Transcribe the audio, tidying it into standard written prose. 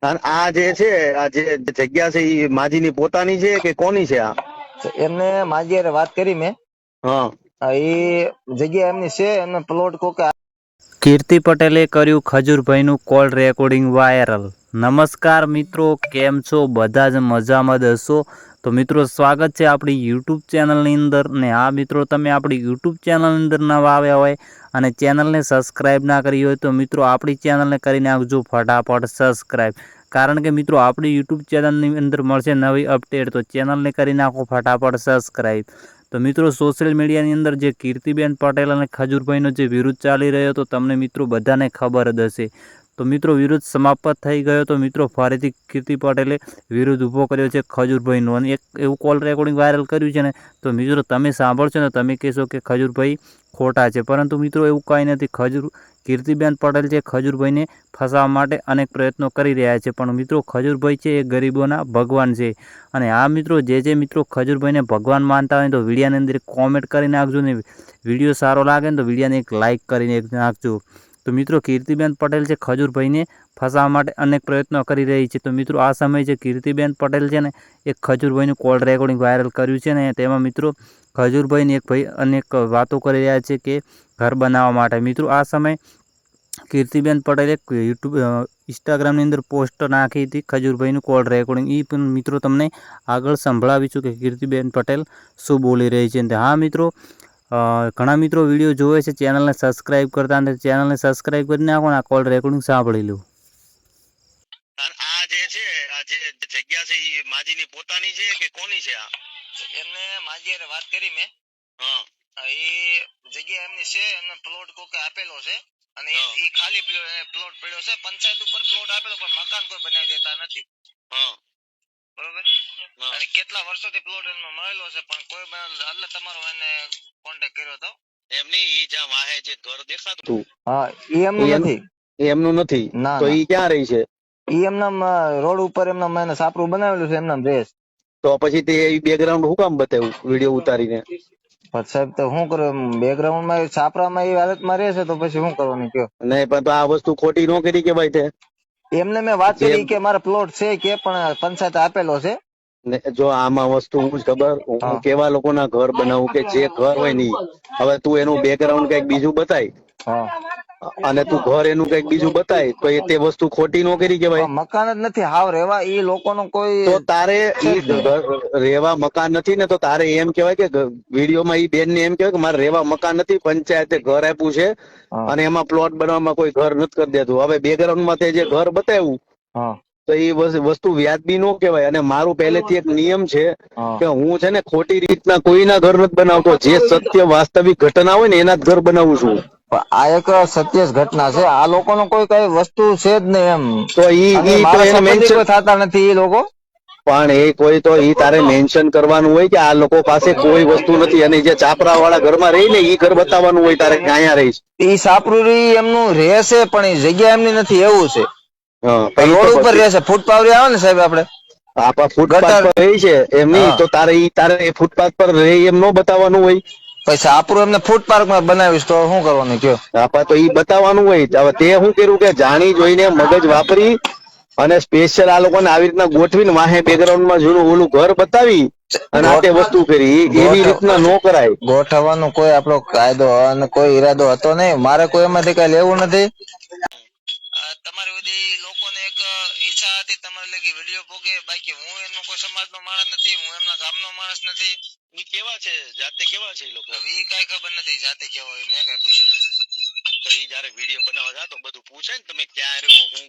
અને આ જે છે, આ જે જગ્યા છે એ માજીની પોતાની છે કે કોની છે આ? એમને માજી હારે વાત કરી મેં. હા, એ જગ્યા એમની છે, એમને પ્લોટ કોકે. કીર્તિ પટેલે કર્યું ખજૂરભાઈનું કોલ રેકોર્ડિંગ વાયરલ. નમસ્કાર મિત્રો, કેમ છો? બધા જ મજામાં જ હશો. તો મિત્રો, સ્વાગત છે આપણી યુટ્યુબ ચેનલની અંદર. ને આ મિત્રો, તમે આપણી યુટ્યુબ ચેનલની અંદર નવા આવ્યા હોય અને ચેનલને સબસ્ક્રાઈબ ના કરી હોય તો મિત્રો આપણી ચેનલને કરી નાખજો ફટાફટ સબસ્ક્રાઈબ. કારણ કે મિત્રો, આપણી યુટ્યુબ ચેનલની અંદર મળશે નવી અપડેટ, તો ચેનલને કરી નાખો ફટાફટ સબસ્ક્રાઈબ. તો મિત્રો, સોશિયલ મીડિયાની અંદર જે કીર્તિબેન પટેલ અને ખજૂરભાઈનો જે વિરોધ ચાલી રહ્યો હતો તમને મિત્રો બધાને ખબર જ હશે. તો મિત્રો, વિરોધ સમાપ્ત થઈ ગયો. તો મિત્રો, ફરીથી કીર્તિ પટેલે વિરોધ ઊભો કર્યો છે ખજૂરભાઈનો, અને એક એવું કોલ રેકોર્ડિંગ વાયરલ કર્યું છે ને, તો મિત્રો તમે સાંભળશો ને તમે કહેશો કે ખજૂરભાઈ ખોટા છે. પરંતુ મિત્રો એવું કાંઈ નથી. કીર્તિબેન પટેલ છે ખજૂરભાઈને ફસાવવા માટે અનેક પ્રયત્નો કરી રહ્યા છે. પણ મિત્રો, ખજૂરભાઈ છે એ ગરીબોના ભગવાન છે. અને આ મિત્રો, જે મિત્રો ખજૂરભાઈને ભગવાન માનતા હોય તો વિડીયોની અંદર કોમેન્ટ કરી નાખજો ને. વિડીયો સારો લાગે ને તો વિડીયોને એક લાઇક કરીને નાખજો. તો મિત્રો, કીર્તિબેન પટેલ છે ખજૂરભાઈને ફસાવવા માટે અનેક પ્રયત્નો કરી રહી છે. તો મિત્રો, આ સમયે જે કીર્તિબેન પટેલ છે ને એ ખજૂરભાઈનું કોલ રેકોર્ડિંગ વાયરલ કર્યું છે ને, તેમાં મિત્રો ખજૂરભાઈને એક ભાઈ અનેક વાતો કરી રહ્યા છે કે ઘર બનાવવા માટે. મિત્રો, આ સમયે કીર્તિબેન પટેલે ઇન્સ્ટાગ્રામની અંદર પોસ્ટ નાખી હતી ખજૂરભાઈનું કોલ રેકોર્ડિંગ. એ પણ મિત્રો તમને આગળ સંભળાવીશું કે કીર્તિબેન પટેલ શું બોલી રહી છે. હા મિત્રો, ઘણા મિત્રો વિડીયો જોવે છે, ચેનલને સબસ્ક્રાઈબ કરતા નથી. ચેનલને સબસ્ક્રાઈબ કરી નાખો ને આ કોલ રેકોર્ડિંગ સાંભળી લો. આ જે છે, આ જે જગ્યા છે એ માજીની પોતાની છે કે કોની છે આ? એમને માજી હારે વાત કરી મેં. હા, એ જગ્યા એમની છે, એમને પ્લોટ કોકે આપેલો છે. અને એ ખાલી પ્લોટ પડ્યો છે. પંચાયત ઉપર પ્લોટ આપેલો પણ મકાન કોઈ બનાવી દેતા નથી. હા, બરોબર. અને કેટલા વર્ષોથી પ્લોટ એમનો મળેલો છે પણ કોઈ એટલે તમારો એને કોન્ટેક્ટ કર્યો હતો. એમની ઈ જ્યાં વાહે જે ઘર દેખાતું હા, એ એમનું નથી. એમનું નથી. ના, તો ના. ઈ ક્યાં રહી છે? એ એમના રોડ ઉપર એમના એને સાપરું બનાવેલું છે, એમના રેસ. તો પછી તે બેકગ્રાઉન્ડ હું કામ બતાવ્યું વિડીયો ઉતારીને? પણ સાહેબ તો શું કરું, બેકગ્રાઉન્ડ માં છાપરામાં એ હાલતમાં રહે છે તો પછી શું કરવાનું કયો? નહીં, પણ તો આ વસ્તુ ખોટી ન કરી કે ભાઈ તે? એમને મેં વાત કરી કે મારા પ્લોટ છે કે પણ પંચાયત આપેલો છે. જો આમાં વસ્તુ હું જ ખબર, હું કેવા લોકોના ઘર બનાવું કે જે ઘર હોય નહીં. હવે તું એનું બેકગ્રાઉન્ડ કઈક બીજું બતાય અને તું ઘર એનું કઈક બીજું બતાય તો એ તે વસ્તુ ખોટી ન કરી કેવાય? મકાન જ નથી હાવ રેવા, એ લોકોનું કોઈ તો તારે રેવા મકાન નથી ને, તો તારે એમ કેવાય કે વિડીયોમાં ઈ બેન ને એમ કેવાય કે મારે રેવા મકાન નથી, પંચાયતે ઘર આપ્યું છે અને એમાં પ્લોટ બનાવવામાં કોઈ ઘર નથી કરી દેતું. હવે બેકગ્રાઉન્ડ માં તે જે ઘર બતાવ્યું તો એ વસ્તુ વ્યાજબી નો કહેવાય. અને મારું પહેલેથી એક નિયમ છે કે હું છે ને ખોટી રીતના કોઈના ઘર નથી બનાવતો. જે સત્ય વાસ્તવિક ઘટના હોય ને એના જ ઘર બનાવું છું. આ એક સત્ય ઘટના છે. આ લોકોનો કોઈ કઈ વસ્તુ છે જ નહીં એમ. તો ઈ તો એને મેન્શન થતા નથી એ લોકો. પણ એ કોઈ તો ઈ તારે મેન્શન કરવાનું હોય કે આ લોકો પાસે કોઈ વસ્તુ નથી, અને જે ચાપરા વાળા ઘરમાં રહી ને ઈ ઘર બતાવવાનું હોય તારે કે અહીંયા રહીશ. ઈ સાપરુરી એમનું રહેશે પણ એ જગ્યા એમની નથી એવું છે. રોડ ઉપર પછી રહેશે, ફૂટપાવર આવે ને સાહેબ આપણે આપા ફૂટપાથ પર રહી છે એમ નહીં, તો તારે ફૂટપાથ પર રહી એમ નો બતાવવાનું હોય? પછી આપણું એમને ફૂટ પાર્ક માં બનાવીશ તો શું કરવાનું કયો? આપા તો ઈ બતાવવાનું હોય. હવે તે શું કર્યું કે જાણી જોઈને મગજ વાપરી અને સ્પેશિયલ આ લોકોને આવી રીતના ગોઠવીને વાહે બેકગ્રાઉન્ડ માં જૂનું ઓલું ઘર બતાવી અને આ તે વસ્તુ કરી. એવી રીતના નો કરાય. ગોઠવવાનો કોઈ આપણો કાયદો અને કોઈ ઈરાદો હતો નહીં. મારે કોઈ એમાંથી કઈ લેવું નથી. તમારી બધી લોકોને એક ઈચ્છા હતી તમારે લગી વિડીયો પોગે, બાકી હું એમનો કોઈ સમાજનો માણસ નથી, હું એમના ગામનો માણસ નથી. ઈ કેવા છે જાતે? કેવા છે ઈ લોકો? ઈ કઈ ખબર નથી જાતે કેવા હોય, મેં કઈ પૂછ્યું નથી. તો ઈ જયારે વિડીયો બનાવવા જાતો બધું પૂછે ને તમે ક્યાં રહ્યો, હું